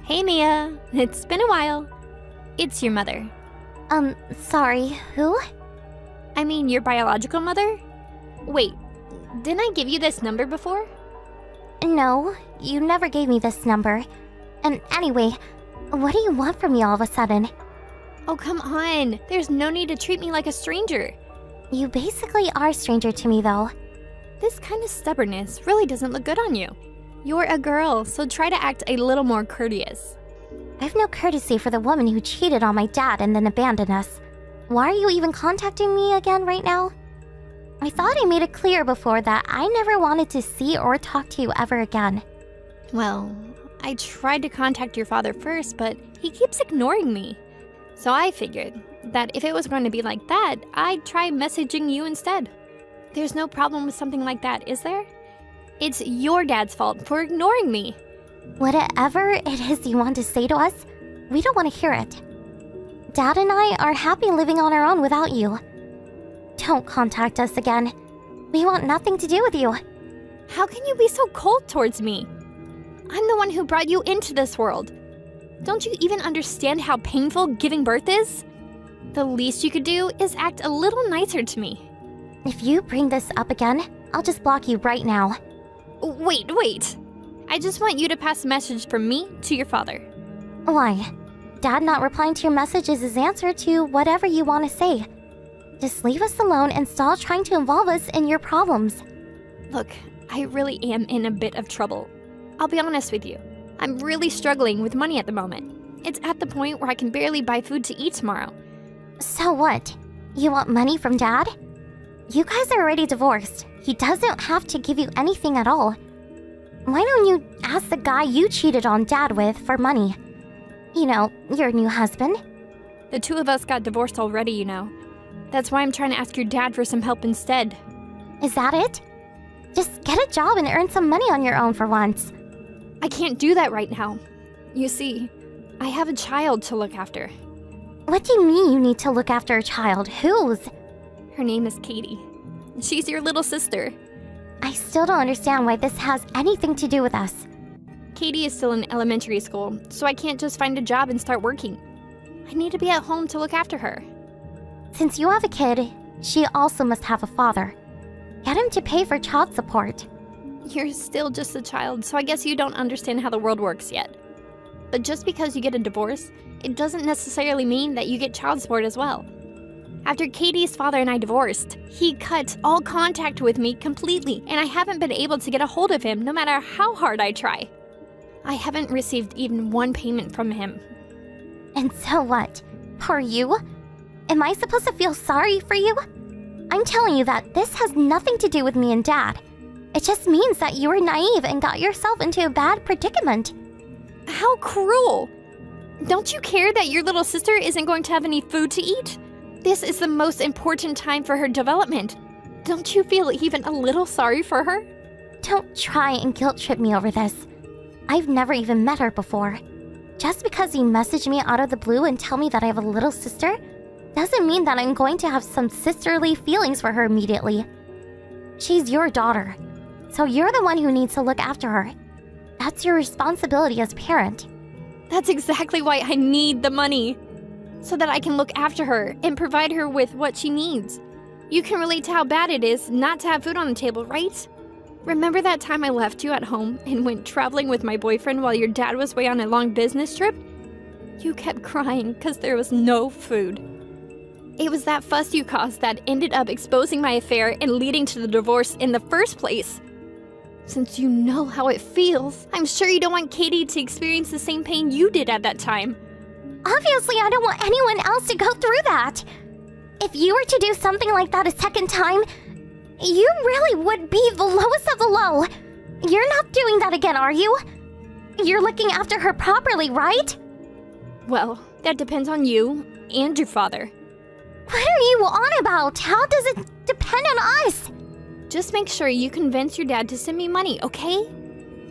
Hey Mia, it's been a while. It's your mother. Sorry, who? I mean, your biological mother? Wait, didn't I give you this number before? No, you never gave me this number. And anyway, what do you want from me all of a sudden? Oh, come on. There's no need to treat me like a stranger. You basically are a stranger to me, though. This kind of stubbornness really doesn't look good on you. You're a girl, so try to act a little more courteous. I've no courtesy for the woman who cheated on my dad and then abandoned us. Why are you even contacting me again right now? I thought I made it clear before that I never wanted to see or talk to you ever again. Well, I tried to contact your father first, but he keeps ignoring me. So I figured that if it was going to be like that, I'd try messaging you instead. There's no problem with something like that, is there? It's your dad's fault for ignoring me. Whatever it is you want to say to us, we don't want to hear it. Dad and I are happy living on our own without you. Don't contact us again. We want nothing to do with you. How can you be so cold towards me? I'm the one who brought you into this world. Don't you even understand how painful giving birth is? The least you could do is act a little nicer to me. If you bring this up again, I'll just block you right now. Wait. I just want you to pass a message from me to your father. Why? Dad not replying to your message is his answer to whatever you want to say. Just leave us alone and stop trying to involve us in your problems. Look, I really am in a bit of trouble. I'll be honest with you. I'm really struggling with money at the moment. It's at the point where I can barely buy food to eat tomorrow. So what? You want money from Dad? You guys are already divorced. He doesn't have to give you anything at all. Why don't you ask the guy you cheated on Dad with for money? You know, your new husband. The two of us got divorced already, you know. That's why I'm trying to ask your dad for some help instead. Is that it? Just get a job and earn some money on your own for once. I can't do that right now. You see, I have a child to look after. What do you mean you need to look after a child? Whose? Her name is Katie. She's your little sister. I still don't understand why this has anything to do with us. Katie is still in elementary school, so I can't just find a job and start working. I need to be at home to look after her. Since you have a kid, she also must have a father. Get him to pay for child support. You're still just a child, so I guess you don't understand how the world works yet. But just because you get a divorce, it doesn't necessarily mean that you get child support as well. After Katie's father and I divorced, he cut all contact with me completely, and I haven't been able to get a hold of him no matter how hard I try. I haven't received even one payment from him. And so what? Poor you? Am I supposed to feel sorry for you? I'm telling you that this has nothing to do with me and Dad. It just means that you were naive and got yourself into a bad predicament. How cruel! Don't you care that your little sister isn't going to have any food to eat? This is the most important time for her development. Don't you feel even a little sorry for her? Don't try and guilt trip me over this. I've never even met her before. Just because you message me out of the blue and tell me that I have a little sister doesn't mean that I'm going to have some sisterly feelings for her immediately. She's your daughter, so you're the one who needs to look after her. That's your responsibility as a parent. That's exactly why I need the money. So that I can look after her and provide her with what she needs. You can relate to how bad it is not to have food on the table, right? Remember that time I left you at home and went traveling with my boyfriend while your dad was away on a long business trip? You kept crying because there was no food. It was that fuss you caused that ended up exposing my affair and leading to the divorce in the first place. Since you know how it feels, I'm sure you don't want Katie to experience the same pain you did at that time. Obviously, I don't want anyone else to go through that. If you were to do something like that a second time, you really would be the lowest of the low. You're not doing that again, are you? You're looking after her properly, right? Well, that depends on you and your father. What are you on about? How does it depend on us? Just make sure you convince your dad to send me money, okay?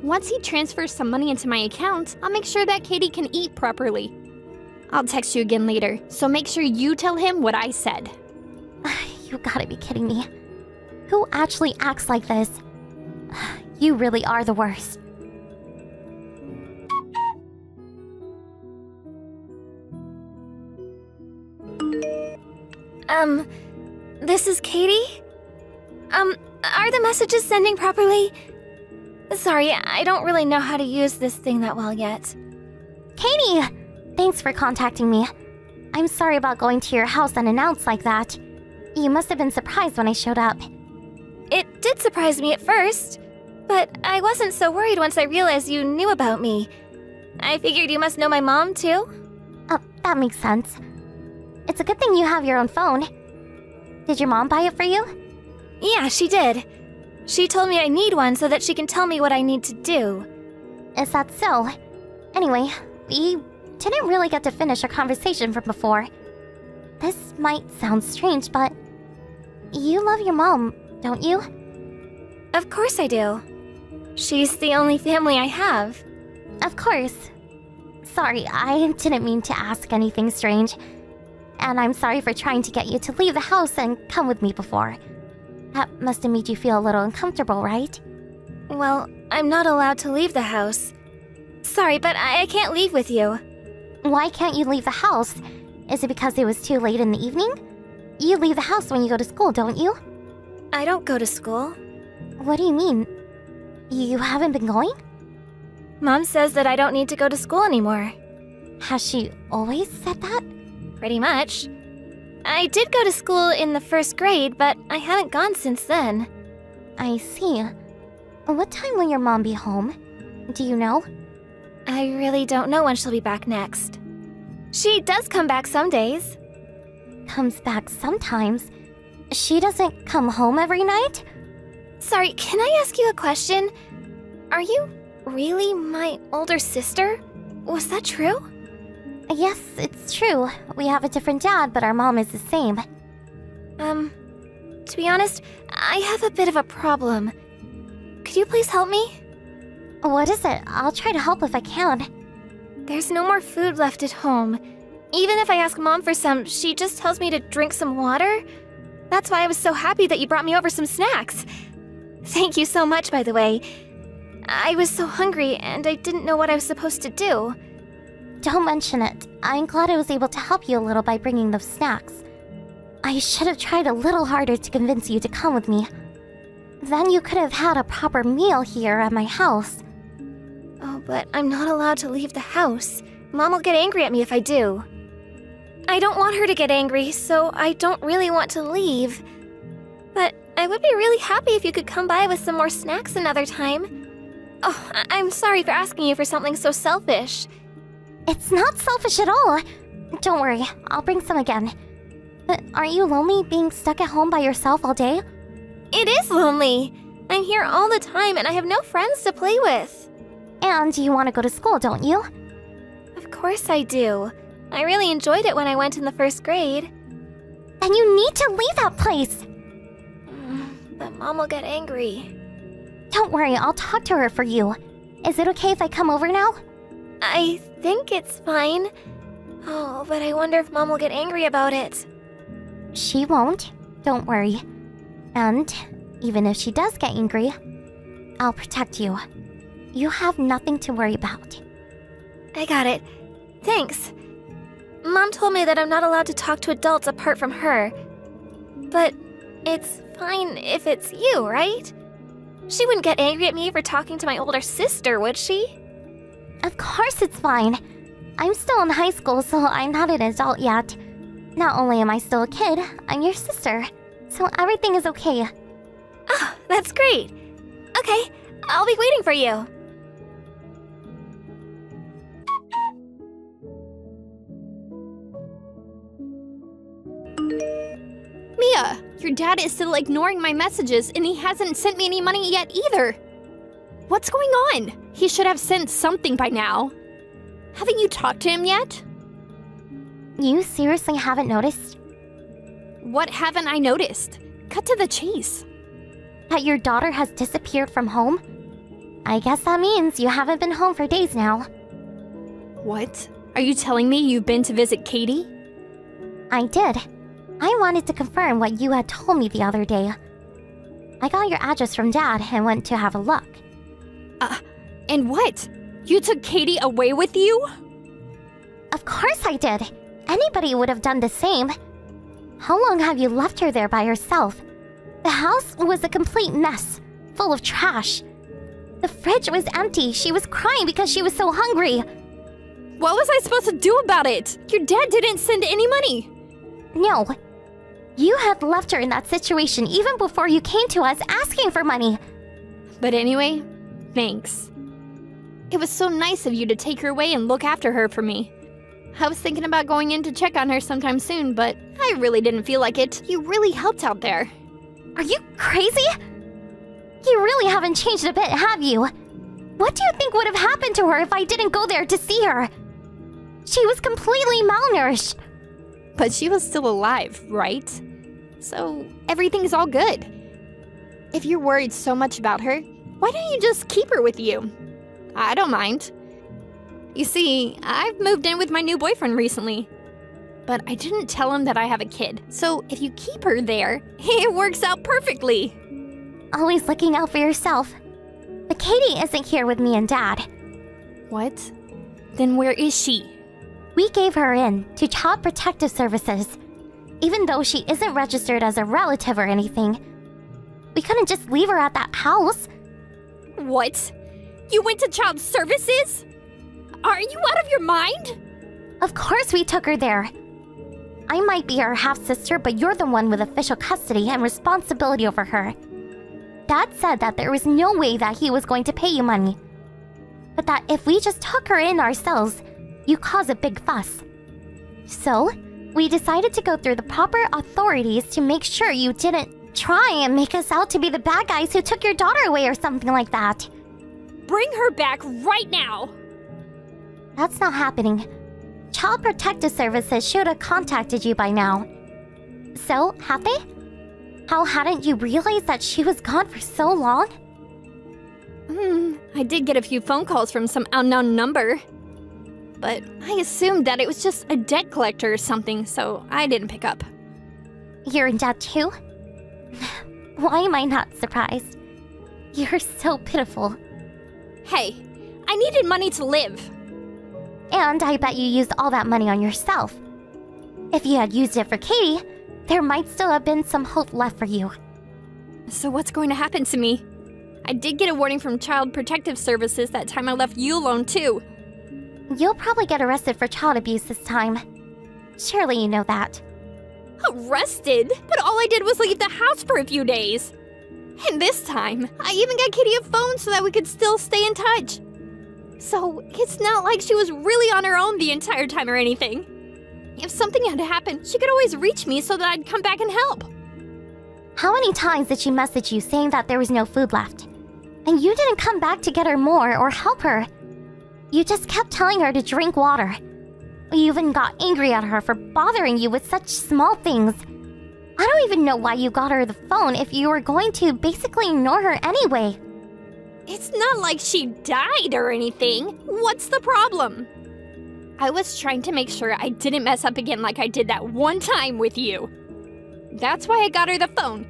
Once he transfers some money into my account, I'll make sure that Katie can eat properly. I'll text you again later, so make sure you tell him what I said. You gotta be kidding me. Who actually acts like this? You really are the worst. This is Katie? Are the messages sending properly? Sorry, I don't really know how to use this thing that well yet. Katie! Thanks for contacting me. I'm sorry about going to your house unannounced like that. You must have been surprised when I showed up. It did surprise me at first, but I wasn't so worried once I realized you knew about me. I figured you must know my mom, too. Oh, that makes sense. It's a good thing you have your own phone. Did your mom buy it for you? Yeah, she did. She told me I need one so that she can tell me what I need to do. Is that so? Anyway, we didn't really get to finish our conversation from before. This might sound strange, but you love your mom, don't you? Of course I do. She's the only family I have. Of course. Sorry, I didn't mean to ask anything strange. And I'm sorry for trying to get you to leave the house and come with me before. That must have made you feel a little uncomfortable, right? Well, I'm not allowed to leave the house. Sorry, but I can't leave with you. Why can't you leave the house? Is it because it was too late in the evening? You leave the house when you go to school, don't you? I don't go to school. What do you mean? You haven't been going? Mom says that I don't need to go to school anymore. Has she always said that? Pretty much. I did go to school in the first grade, but I haven't gone since then. I see. What time will your mom be home? Do you know? I really don't know when she'll be back next. She does come back some days. Comes back sometimes. She doesn't come home every night? Sorry, can I ask you a question? Are you really my older sister? Was that true? Yes, it's true. We have a different dad, but our mom is the same. To be honest, I have a bit of a problem. Could you please help me? What is it? I'll try to help if I can. There's no more food left at home. Even if I ask Mom for some, she just tells me to drink some water. That's why I was so happy that you brought me over some snacks. Thank you so much, by the way. I was so hungry and I didn't know what I was supposed to do. Don't mention it. I'm glad I was able to help you a little by bringing those snacks. I should have tried a little harder to convince you to come with me. Then you could have had a proper meal here at my house. Oh, but I'm not allowed to leave the house. Mom will get angry at me if I do. I don't want her to get angry, so I don't really want to leave. But I would be really happy if you could come by with some more snacks another time. Oh, I'm sorry for asking you for something so selfish. It's not selfish at all. Don't worry, I'll bring some again. But aren't you lonely being stuck at home by yourself all day? It is lonely. I'm here all the time and I have no friends to play with. And you want to go to school, don't you? Of course I do. I really enjoyed it when I went in the first grade. Then you need to leave that place! But Mom will get angry. Don't worry, I'll talk to her for you. Is it okay if I come over now? I think it's fine. Oh, but I wonder if Mom will get angry about it. She won't. Don't worry. And even if she does get angry, I'll protect you. You have nothing to worry about. I got it. Thanks. Mom told me that I'm not allowed to talk to adults apart from her. But it's fine if it's you, right? She wouldn't get angry at me for talking to my older sister, would she? Of course it's fine. I'm still in high school, so I'm not an adult yet. Not only am I still a kid, I'm your sister. So everything is okay. Oh, that's great. Okay, I'll be waiting for you. Mia, your dad is still ignoring my messages and he hasn't sent me any money yet either. What's going on? He should have sent something by now. Haven't you talked to him yet? You seriously haven't noticed? What haven't I noticed? Cut to the chase. That your daughter has disappeared from home? I guess that means you haven't been home for days now. What? Are you telling me you've been to visit Katie? I did. I wanted to confirm what you had told me the other day. I got your address from Dad and went to have a look. And what? You took Katie away with you? Of course I did. Anybody would have done the same. How long have you left her there by herself? The house was a complete mess, full of trash. The fridge was empty. She was crying because she was so hungry. What was I supposed to do about it? Your dad didn't send any money. No. You had left her in that situation even before you came to us asking for money. But anyway, thanks. It was so nice of you to take her away and look after her for me. I was thinking about going in to check on her sometime soon, but I really didn't feel like it. You really helped out there. Are you crazy? You really haven't changed a bit, have you? What do you think would have happened to her if I didn't go there to see her? She was completely malnourished. But she was still alive, right? So everything's all good. If you're worried so much about her, why don't you just keep her with you? I don't mind. You see, I've moved in with my new boyfriend recently. But I didn't tell him that I have a kid, so if you keep her there, it works out perfectly. Always looking out for yourself. But Katie isn't here with me and Dad. What? Then where is she? We gave her in to Child Protective Services. Even though she isn't registered as a relative or anything, we couldn't just leave her at that house. What? You went to child services? Are you out of your mind? Of course we took her there. I might be her half-sister, but you're the one with official custody and responsibility over her. Dad said that there was no way that he was going to pay you money. But that if we just took her in ourselves, you cause a big fuss. So, we decided to go through the proper authorities to make sure you didn't try and make us out to be the bad guys who took your daughter away or something like that. Bring her back right now! That's not happening. Child Protective Services should have contacted you by now. So, have they? How hadn't you realized that she was gone for so long? I did get a few phone calls from some unknown number. But I assumed that it was just a debt collector or something, so I didn't pick up. You're in debt too? Why am I not surprised? You're so pitiful. Hey, I needed money to live. And I bet you used all that money on yourself. If you had used it for Katie, there might still have been some hope left for you. So what's going to happen to me? I did get a warning from Child Protective Services that time I left you alone too. You'll probably get arrested for child abuse this time. Surely you know that. Arrested? But all I did was leave the house for a few days. And this time, I even got Katie a phone so that we could still stay in touch. So, it's not like she was really on her own the entire time or anything. If something had happened, she could always reach me so that I'd come back and help. How many times did she message you saying that there was no food left? And you didn't come back to get her more or help her. You just kept telling her to drink water. You even got angry at her for bothering you with such small things. I don't even know why you got her the phone if you were going to basically ignore her anyway. It's not like she died or anything. What's the problem? I was trying to make sure I didn't mess up again like I did that one time with you. That's why I got her the phone.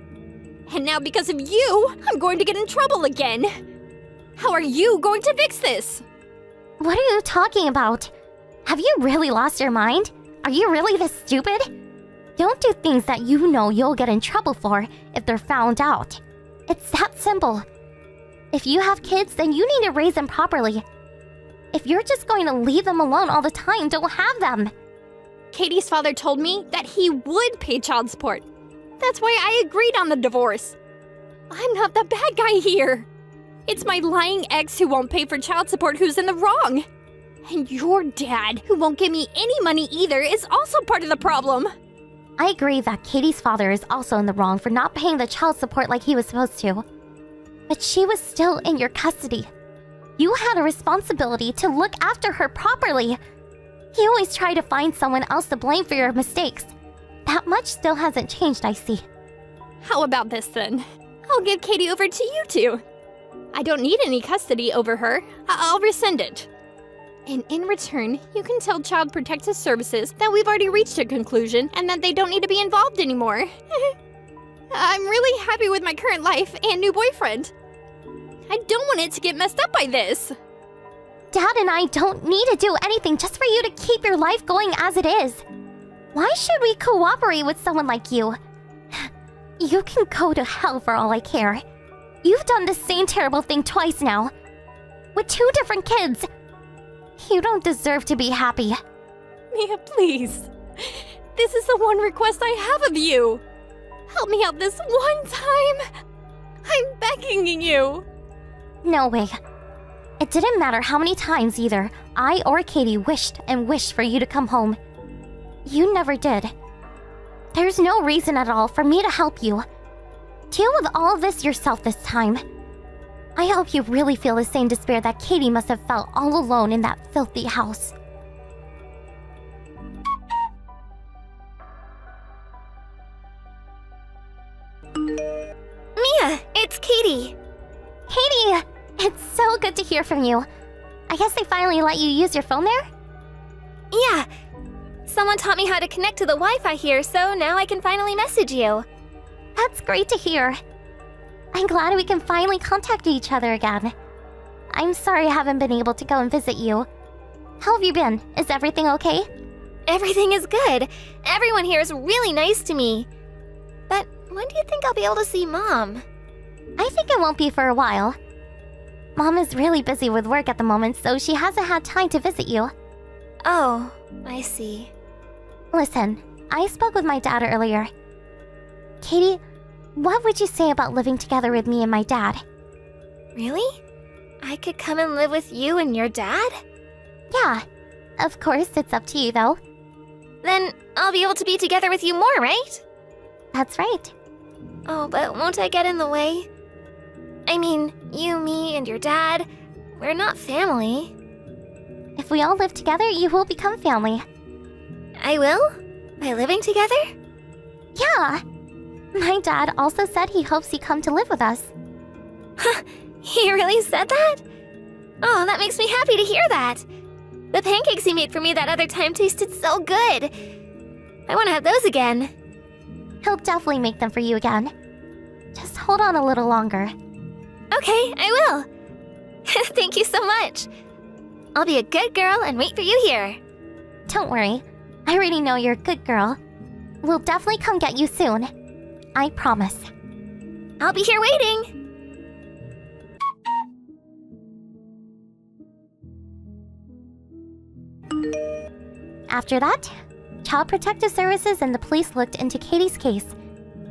And now because of you, I'm going to get in trouble again. How are you going to fix this? What are you talking about? Have you really lost your mind? Are you really this stupid? Don't do things that you know you'll get in trouble for if they're found out. It's that simple. If you have kids, then you need to raise them properly. If you're just going to leave them alone all the time, don't have them. Katie's father told me that he would pay child support. That's why I agreed on the divorce. I'm not the bad guy here. It's my lying ex who won't pay for child support who's in the wrong. And your dad, who won't give me any money either, is also part of the problem. I agree that Katie's father is also in the wrong for not paying the child support like he was supposed to. But she was still in your custody. You had a responsibility to look after her properly. You always try to find someone else to blame for your mistakes. That much still hasn't changed, I see. How about this then? I'll give Katie over to you two. I don't need any custody over her. I'll rescind it. And in return, you can tell Child Protective Services that we've already reached a conclusion and that they don't need to be involved anymore. I'm really happy with my current life and new boyfriend. I don't want it to get messed up by this. Dad and I don't need to do anything just for you to keep your life going as it is. Why should we cooperate with someone like you? You can go to hell for all I care. You've done the same terrible thing twice now. With 2 different kids. You don't deserve to be happy. Mia, please. This is the one request I have of you. Help me out this one time. I'm begging you. No way. It didn't matter how many times either I or Katie wished and wished for you to come home. You never did. There's no reason at all for me to help you. Deal with all of this yourself this time. I hope you really feel the same despair that Katie must have felt all alone in that filthy house. Mia, it's Katie. Katie! It's so good to hear from you. I guess they finally let you use your phone there? Yeah. Someone taught me how to connect to the Wi-Fi here, so now I can finally message you. That's great to hear. I'm glad we can finally contact each other again. I'm sorry I haven't been able to go and visit you. How have you been? Is everything okay? Everything is good. Everyone here is really nice to me. But when do you think I'll be able to see Mom? I think it won't be for a while. Mom is really busy with work at the moment, so she hasn't had time to visit you. Oh, I see. Listen, I spoke with my dad earlier. Katie, what would you say about living together with me and my dad? Really? I could come and live with you and your dad? Yeah. Of course, it's up to you, though. Then I'll be able to be together with you more, right? That's right. Oh, but won't I get in the way? I mean, you, me, and your dad, we're not family. If we all live together, you will become family. I will? By living together? Yeah. My dad also said he hopes you come to live with us. He really said that? Oh, that makes me happy to hear that. The pancakes he made for me that other time tasted so good. I want to have those again. He'll definitely make them for you again. Just hold on a little longer. Okay, I will. Thank you so much. I'll be a good girl and wait for you here. Don't worry. I already know you're a good girl. We'll definitely come get you soon. I promise. I'll be here waiting. After that, Child Protective Services and the police looked into Katie's case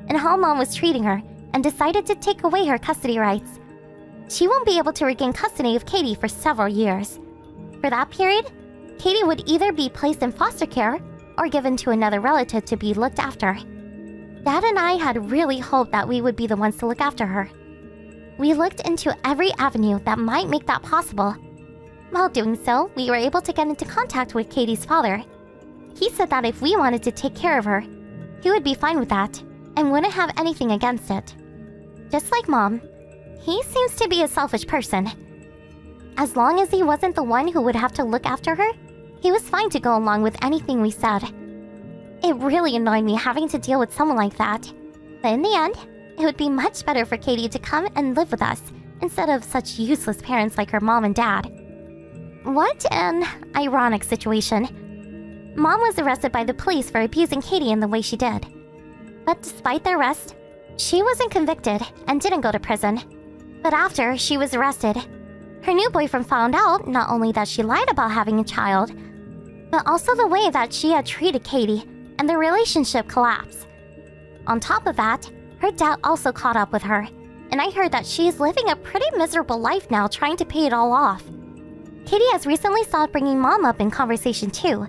and how Mom was treating her and decided to take away her custody rights. She won't be able to regain custody of Katie for several years. For that period, Katie would either be placed in foster care or given to another relative to be looked after. Dad and I had really hoped that we would be the ones to look after her. We looked into every avenue that might make that possible. While doing so, we were able to get into contact with Katie's father. He said that if we wanted to take care of her, he would be fine with that and wouldn't have anything against it. Just like Mom, he seems to be a selfish person. As long as he wasn't the one who would have to look after her, he was fine to go along with anything we said. It really annoyed me having to deal with someone like that. But in the end, it would be much better for Katie to come and live with us instead of such useless parents like her mom and dad. What an ironic situation. Mom was arrested by the police for abusing Katie in the way she did. But despite the arrest, she wasn't convicted and didn't go to prison. But after she was arrested, her new boyfriend found out not only that she lied about having a child, but also the way that she had treated Katie, and the relationship collapsed. On top of that, her dad also caught up with her, and I heard that she is living a pretty miserable life now trying to pay it all off. Katie has recently started bringing Mom up in conversation too,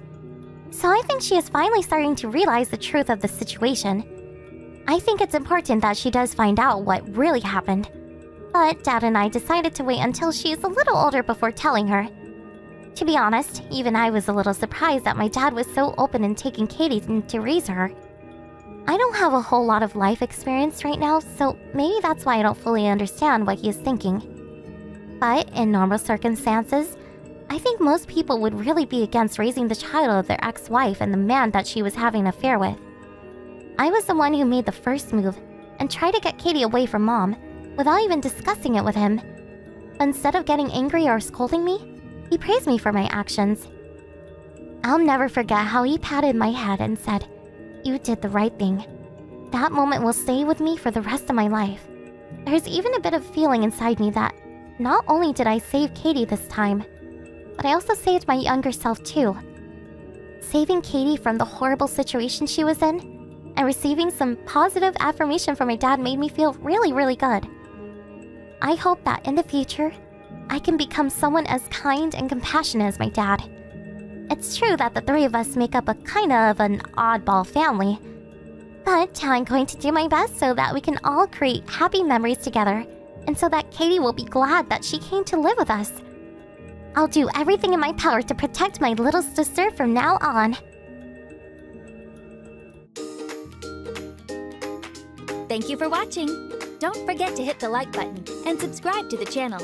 so I think she is finally starting to realize the truth of the situation. I think it's important that she does find out what really happened. But Dad and I decided to wait until she is a little older before telling her. To be honest, even I was a little surprised that my dad was so open in taking Katie to raise her. I don't have a whole lot of life experience right now, so maybe that's why I don't fully understand what he is thinking. But in normal circumstances, I think most people would really be against raising the child of their ex-wife and the man that she was having an affair with. I was the one who made the first move and tried to get Katie away from Mom without even discussing it with him. But instead of getting angry or scolding me, he praised me for my actions. I'll never forget how he patted my head and said, "You did the right thing." That moment will stay with me for the rest of my life. There's even a bit of feeling inside me that not only did I save Katie this time, but I also saved my younger self too. Saving Katie from the horrible situation she was in, and receiving some positive affirmation from my dad made me feel really, really good. I hope that in the future, I can become someone as kind and compassionate as my dad. It's true that the three of us make up a kind of an oddball family, but I'm going to do my best so that we can all create happy memories together, and so that Katie will be glad that she came to live with us. I'll do everything in my power to protect my little sister from now on. Thank you for watching. Don't forget to hit the like button and subscribe to the channel.